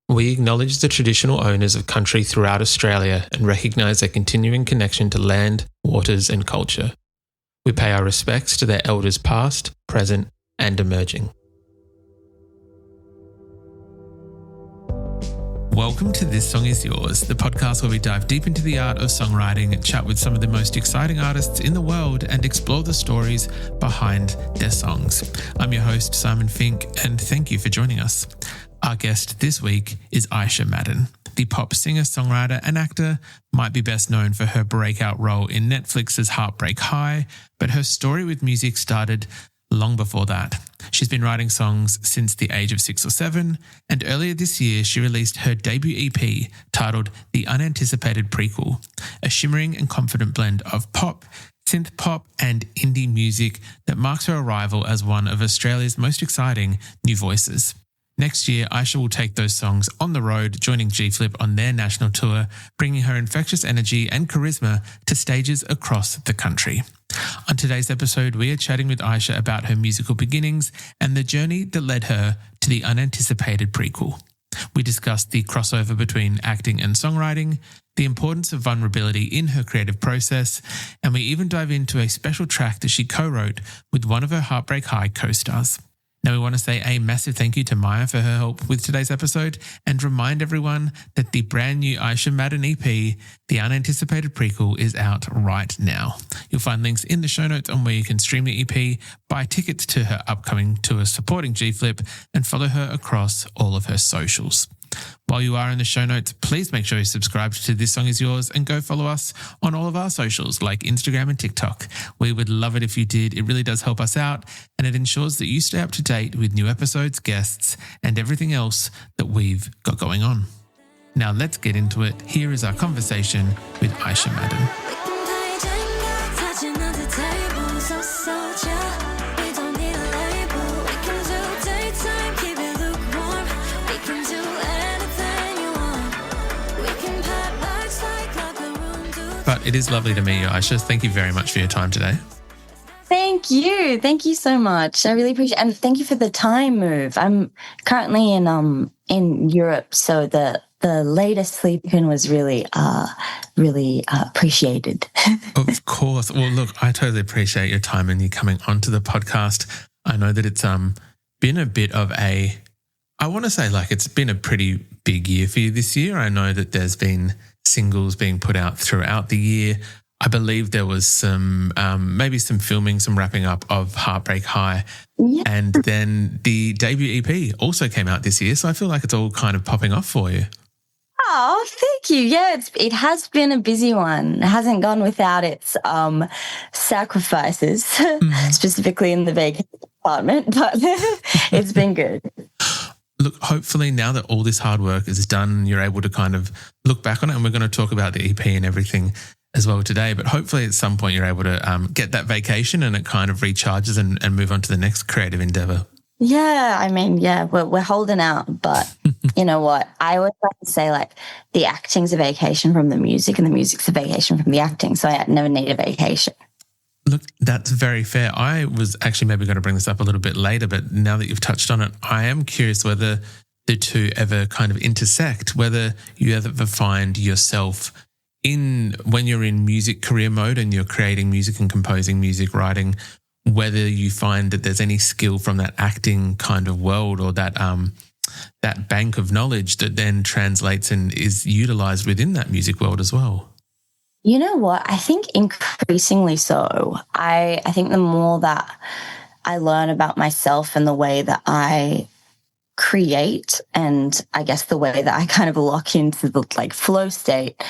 We acknowledge the traditional owners of country throughout Australia and recognise their continuing connection to land, waters and culture. We pay our respects to their elders past, present and emerging. Welcome to This Song Is Yours, the podcast where we dive deep into the art of songwriting, chat with some of the most exciting artists in the world and explore the stories behind their songs. I'm your host, Simon Fink, and thank you for joining us. Our guest this week is Ayesha Madon. The pop singer, songwriter and actor might be best known for her breakout role in Netflix's Heartbreak High, but her story with music started long before that. She's been writing songs since the age of 6 or 7, and earlier this year she released her debut EP titled The Unanticipated Prequel, a shimmering and confident blend of pop, synth-pop and indie music that marks her arrival as one of Australia's most exciting new voices. Next year, Ayesha will take those songs on the road, joining G-Flip on their national tour, bringing her infectious energy and charisma to stages across the country. On today's episode, we are chatting with Ayesha about her musical beginnings and the journey that led her to the Unanticipated Prequel. We discussed the crossover between acting and songwriting, the importance of vulnerability in her creative process, and we even dive into a special track that she co-wrote with one of her Heartbreak High co-stars. Now, we want to say a massive thank you to Maya for her help with today's episode and remind everyone that the brand new Ayesha Madon EP, The Unanticipated Prequel, is out right now. You'll find links in the show notes on where you can stream the EP, buy tickets to her upcoming tour supporting G-Flip, and follow her across all of her socials. While you are in the show notes, please make sure you subscribe to This Song Is Yours and go follow us on all of our socials like Instagram and TikTok. We would love it if you did. It really does help us out and it ensures that you stay up to date with new episodes, guests, and everything else that we've got going on. Now let's get into it. Here is our conversation with Ayesha Madon. But it is lovely to meet you, Ayesha. Thank you very much for your time today. Thank you. Thank you so much. I really appreciate it. And thank you for the time move. I'm currently in Europe, so the later sleep in was really appreciated. Of course. Well, look, I totally appreciate your time and you coming onto the podcast. I know that it's been a bit of it's been a pretty big year for you this year. I know that there's been singles being put out throughout the year. I believe there was some maybe some filming, some wrapping up of Heartbreak High. Yeah. And then the debut EP also came out this year. So I feel like it's all kind of popping off for you. Oh, thank you. Yeah, it has been a busy one. It hasn't gone without its sacrifices, specifically in the vacation department, but it's been good. Look, hopefully now that all this hard work is done, you're able to kind of look back on it, and we're going to talk about the EP and everything as well today, but hopefully at some point you're able to get that vacation and it kind of recharges and move on to the next creative endeavor. Yeah, I mean, yeah, we're holding out, but you know what? I always like to say, like, the acting's a vacation from the music and the music's a vacation from the acting, so I never need a vacation. Look, that's very fair. I was actually maybe going to bring this up a little bit later, but now that you've touched on it, I am curious whether the two ever kind of intersect, whether you ever find yourself when you're in music career mode and you're creating music and composing music, writing, whether you find that there's any skill from that acting kind of world or that bank of knowledge that then translates and is utilized within that music world as well. You know what? I think increasingly so. I think the more that I learn about myself and the way that I create, and I guess the way that I kind of lock into the flow state,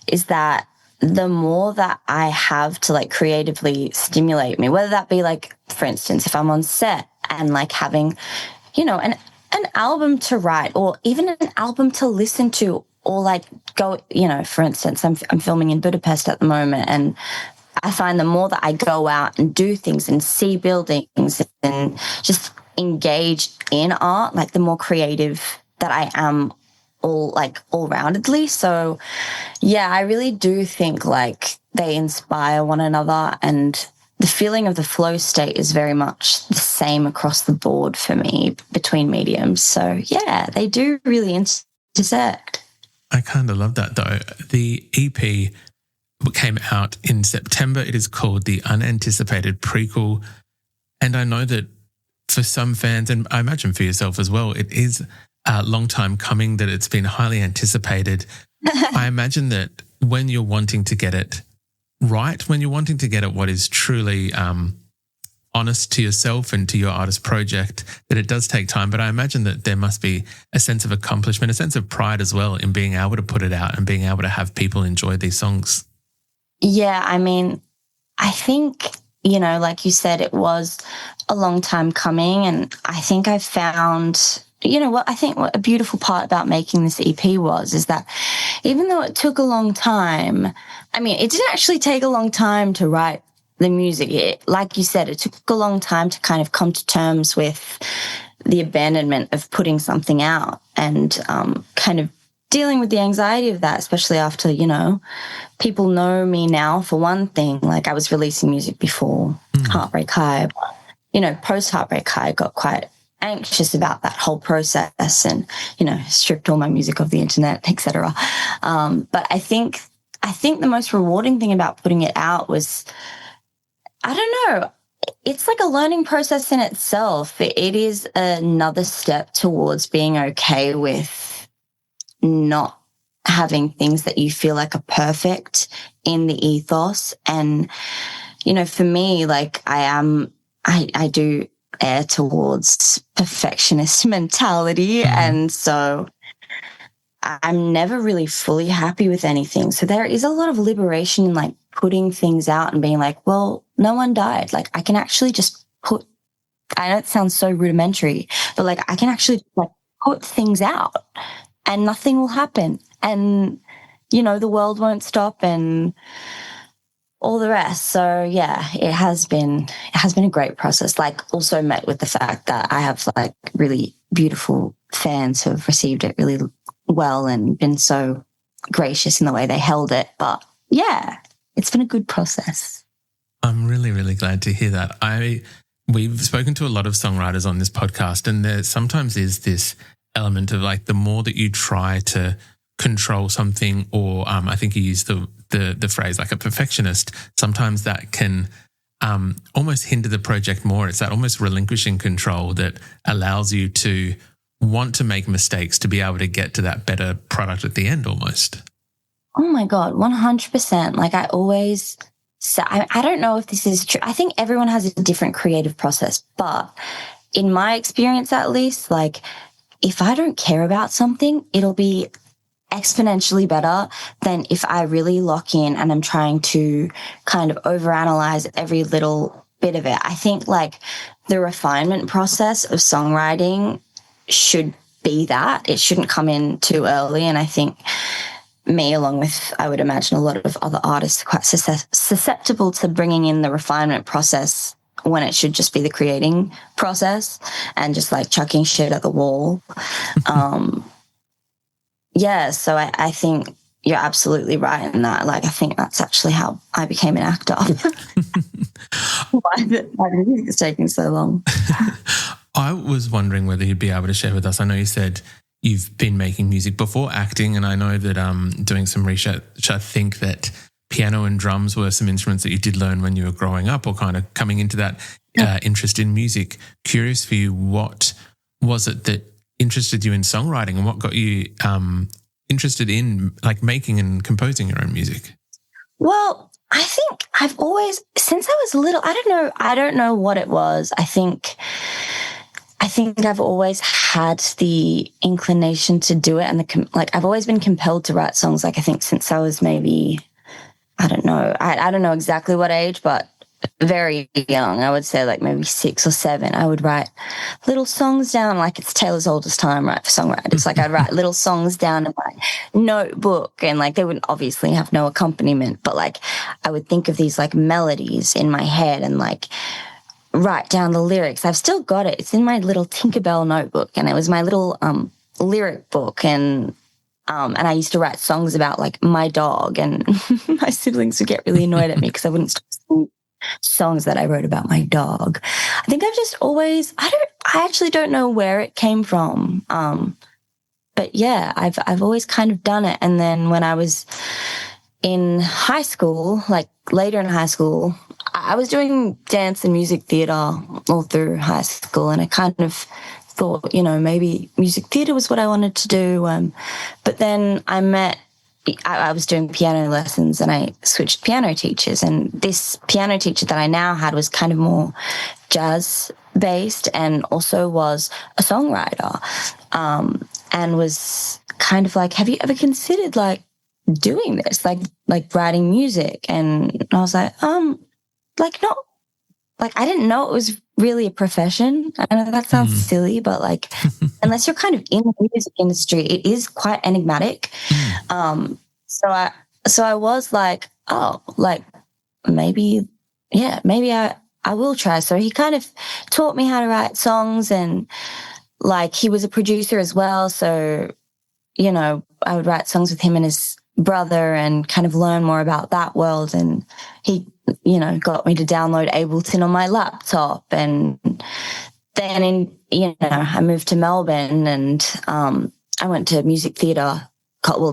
is that the more that I have to creatively stimulate me, whether that be for instance, if I'm on set and having, an album to write or even an album to listen to, or go, for instance, I'm filming in Budapest at the moment, and I find the more that I go out and do things and see buildings and just engage in art, the more creative that I am all-roundedly. So yeah, I really do think they inspire one another, and the feeling of the flow state is very much the same across the board for me between mediums. So yeah, they do really dissect. I kind of love that though. The EP came out in September. It is called the Unanticipated Prequel. And I know that for some fans, and I imagine for yourself as well, it is a long time coming, that it's been highly anticipated. I imagine that when you're wanting to get it right, when you're wanting to get at what is truly honest to yourself and to your artist project, that it does take time. But I imagine that there must be a sense of accomplishment, a sense of pride as well in being able to put it out and being able to have people enjoy these songs. Yeah, I mean, I think, you know, like you said, it was a long time coming. And I think I found, you know, what I think what a beautiful part about making this EP was is that even though it took a long time, I mean, it didn't actually take a long time to write the music. Like you said, it took a long time to kind of come to terms with the abandonment of putting something out and kind of dealing with the anxiety of that, especially after, you know, people know me now for one thing. Like, I was releasing music before Heartbreak High. You know, post Heartbreak High, I got quite anxious about that whole process and, you know, stripped all my music off the internet, etc. But I think the most rewarding thing about putting it out was, I don't know, it's like a learning process in itself. It is another step towards being okay with not having things that you feel like are perfect in the ethos. And, you know, for me, like I do err towards perfectionist mentality. And so I'm never really fully happy with anything. So there is a lot of liberation in like putting things out and being like, well, no one died. Like, I can actually just I know it sounds so rudimentary, but like I can actually like put things out and nothing will happen. And, you know, the world won't stop and all the rest. So yeah, it has been a great process. Like, also met with the fact that I have like really beautiful fans who have received it really well and been so gracious in the way they held it. But yeah, it's been a good process. I'm really, really glad to hear that. We've spoken to a lot of songwriters on this podcast, and there sometimes is this element of like, the more that you try to control something, or I think you used the phrase like a perfectionist, sometimes that can almost hinder the project more. It's that almost relinquishing control that allows you to want to make mistakes to be able to get to that better product at the end almost. Oh my God, 100%. Like, I always say, I don't know if this is true. I think everyone has a different creative process, but in my experience at least, like, if I don't care about something, it'll be exponentially better than if I really lock in and I'm trying to kind of overanalyze every little bit of it. I think like the refinement process of songwriting should be that. It shouldn't come in too early. And I think me, along with, I would imagine, a lot of other artists, are quite susceptible to bringing in the refinement process when it should just be the creating process and just like chucking shit at the wall. Yeah, so I think you're absolutely right in that. Like, I think that's actually how I became an actor. Why the music's taking so long? I was wondering whether you'd be able to share with us. I know you said you've been making music before acting, and I know that doing some research, I think that piano and drums were some instruments that you did learn when you were growing up, or kind of coming into that interest in music. Curious for you, what was it that interested you in songwriting, and what got you interested in like making and composing your own music? Well, I think I've always, since I was little, I don't know what it was. I think I've always had the inclination to do it, and I've always been compelled to write songs. Like, I think since I was maybe, I don't know exactly what age, but very young. I would say like maybe 6 or 7. I would write little songs down, like it's Taylor's oldest time, right, for songwriters. Like, I'd write little songs down in my notebook, and like they would obviously have no accompaniment, but like I would think of these like melodies in my head and like write down the lyrics. I've still got it. It's in my little Tinkerbell notebook, and it was my little lyric book, and I used to write songs about like my dog, and my siblings would get really annoyed at me because I wouldn't stop singing songs that I wrote about my dog. I think I've just always, I actually don't know where it came from. But but yeah, I've always kind of done it. And then when I was in high school, like later in high school, I was doing dance and music theatre all through high school, and I kind of thought, maybe music theatre was what I wanted to do. But then I was doing piano lessons, and I switched piano teachers, and this piano teacher that I now had was kind of more jazz based and also was a songwriter, and was kind of like, have you ever considered like doing this, like writing music? And I was like, not, like, I didn't know it was really a profession. I know that sounds silly, but like, unless you're kind of in the music industry, it is quite enigmatic. So I was like, oh, like maybe I will try. So he kind of taught me how to write songs, and like he was a producer as well. So, I would write songs with him and his brother and kind of learn more about that world. And he, got me to download Ableton on my laptop. And then I moved to Melbourne, and I went to music theatre,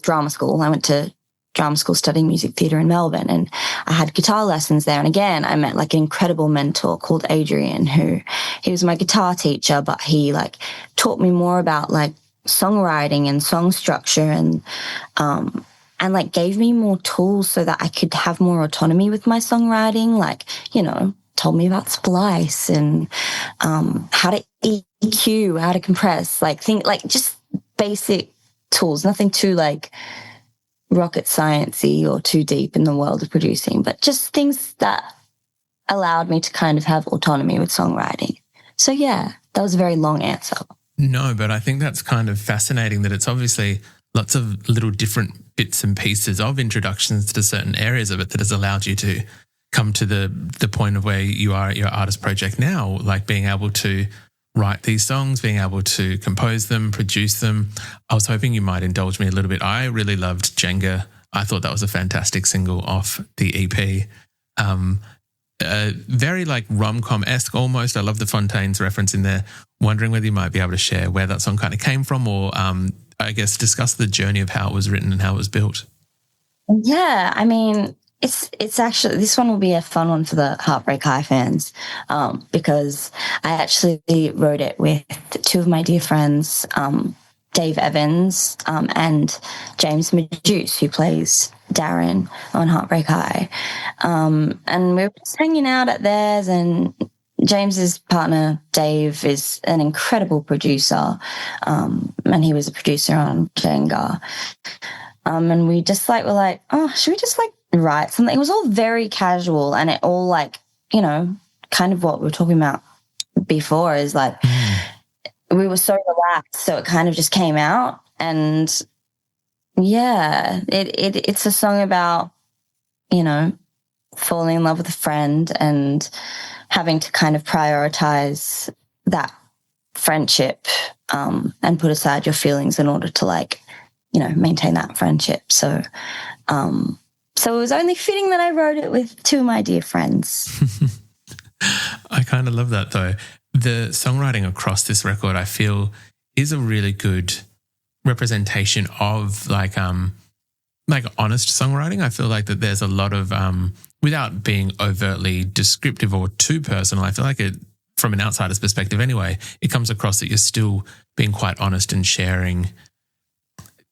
drama school. I went to drama school studying music theatre in Melbourne, and I had guitar lessons there. And again, I met like an incredible mentor called Adrian, he was my guitar teacher, but he like taught me more about like songwriting and song structure, and like gave me more tools so that I could have more autonomy with my songwriting. Like, told me about splice and how to EQ, how to compress, like just basic tools, nothing too like rocket sciencey or too deep in the world of producing, but just things that allowed me to kind of have autonomy with songwriting. So yeah, that was a very long answer. No, but I think that's kind of fascinating that it's obviously lots of little different bits and pieces of introductions to certain areas of it that has allowed you to come to the point of where you are at your artist project now, like being able to write these songs, being able to compose them, produce them. I was hoping you might indulge me a little bit. I really loved Jenga. I thought that was a fantastic single off the EP. Very like rom-com-esque almost. I love the Fontaines reference in there. Wondering whether you might be able to share where that song kind of came from, or I guess discuss the journey of how it was written and how it was built. Yeah, I mean, it's actually, this one will be a fun one for the Heartbreak High fans, because I actually wrote it with two of my dear friends, Dave Evans and James Majuce, who plays Darren on Heartbreak High. And we were just hanging out at theirs, and James's partner, Dave, is an incredible producer, and he was a producer on Jenga. And we just like were like, oh, should we just like write something? It was all very casual, and it all like, kind of what we were talking about before is like, we were so relaxed, so it kind of just came out. And yeah, it's a song about, falling in love with a friend and having to kind of prioritize that friendship, and put aside your feelings in order to like, maintain that friendship. So it was only fitting that I wrote it with two of my dear friends. I kind of love that though. The songwriting across this record, I feel, is a really good representation of like honest songwriting. I feel like that there's a lot of, without being overtly descriptive or too personal, I feel like it, from an outsider's perspective anyway, it comes across that you're still being quite honest and sharing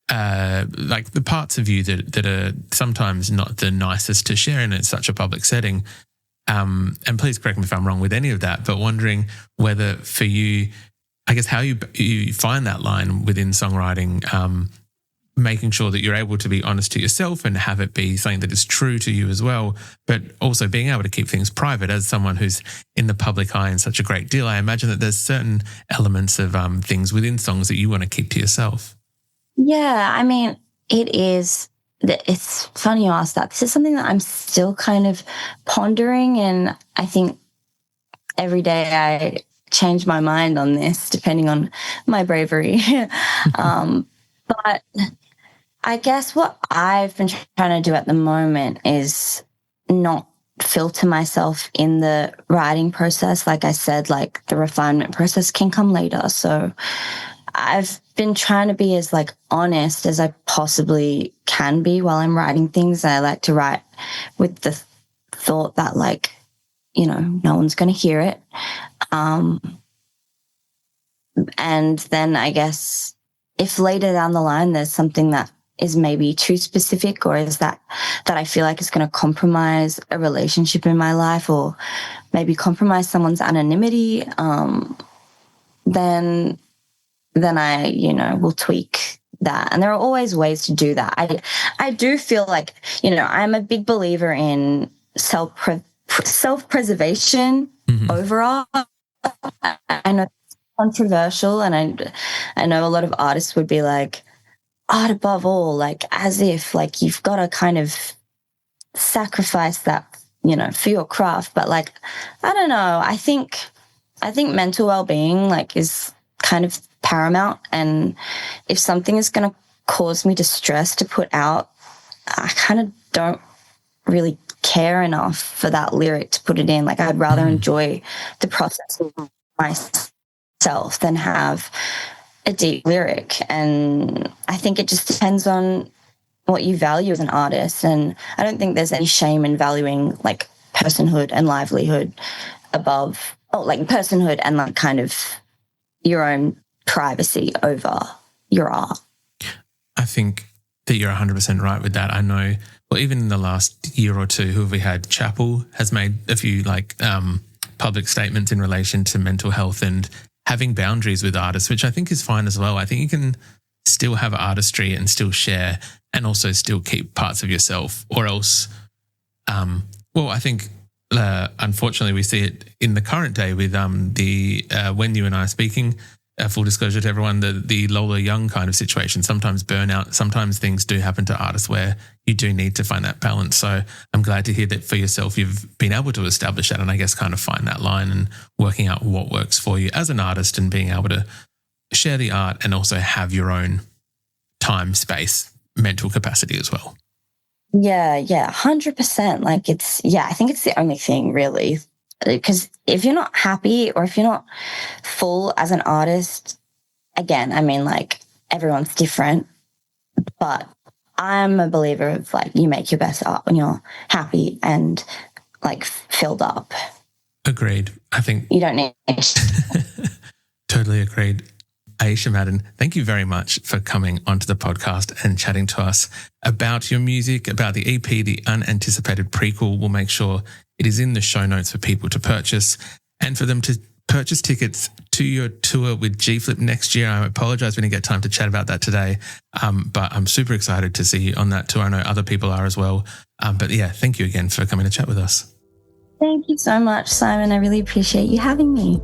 like the parts of you that are sometimes not the nicest to share in such a public setting. And please correct me if I'm wrong with any of that, but wondering whether for you, I guess how you find that line within songwriting, making sure that you're able to be honest to yourself and have it be something that is true to you as well, but also being able to keep things private. As someone who's in the public eye in such a great deal, I imagine that there's certain elements of things within songs that you want to keep to yourself. Yeah, I mean, it's funny you ask that. This is something that I'm still kind of pondering, and I think every day I change my mind on this depending on my bravery. But I guess what I've been trying to do at the moment is not filter myself in the writing process. Like I said, like the refinement process can come later. So I've been trying to be as like honest as I possibly can be while I'm writing things. I like to write with the thought that, like, you know, no one's going to hear it. And then I guess if later down the line there's something that is maybe too specific, or is that I feel like is going to compromise a relationship in my life, or maybe compromise someone's anonymity, then I, you know, will tweak that. And there are always ways to do that. I do feel like, you know, I'm a big believer in self-preservation overall. I know it's controversial, and I know a lot of artists would be like, art above all, like as if like you've got to kind of sacrifice that, you know, for your craft. But like, I don't know. I think mental well-being like is kind of paramount, and if something is going to cause me distress to put out, I kind of don't really care enough for that lyric to put it in. Like, I'd rather enjoy the process of myself than have a deep lyric. And I think it just depends on what you value as an artist, and I don't think there's any shame in valuing like personhood and livelihood above, like personhood and like kind of your own privacy over your art. I think that you're 100% right with that. I know, well, even in the last year or two, who have we had? Chapel has made a few like public statements in relation to mental health and having boundaries with artists, which I think is fine as well. I think you can still have artistry and still share, and also still keep parts of yourself, or else, well, I think unfortunately we see it in the current day with the When You and I Are Speaking, full disclosure to everyone, the Lola Young kind of situation, sometimes burnout, sometimes things do happen to artists where you do need to find that balance. So I'm glad to hear that for yourself you've been able to establish that, and I guess kind of find that line and working out what works for you as an artist, and being able to share the art and also have your own time, space, mental capacity as well. Yeah, 100%. Like I think it's the only thing really, because if you're not happy or if you're not full as an artist, again, I mean, like, everyone's different, but I'm a believer of like, you make your best art when you're happy and like filled up. Agreed. I think you don't need Totally agreed. Ayesha Madon, thank you very much for coming onto the podcast and chatting to us about your music, about the EP, the Unanticipated Prequel. We'll make sure it is in the show notes for people to purchase, and for them to purchase tickets to your tour with G-Flip next year. I apologize we didn't get time to chat about that today, but I'm super excited to see you on that tour. I know other people are as well. But yeah, thank you again for coming to chat with us. Thank you so much, Simon. I really appreciate you having me.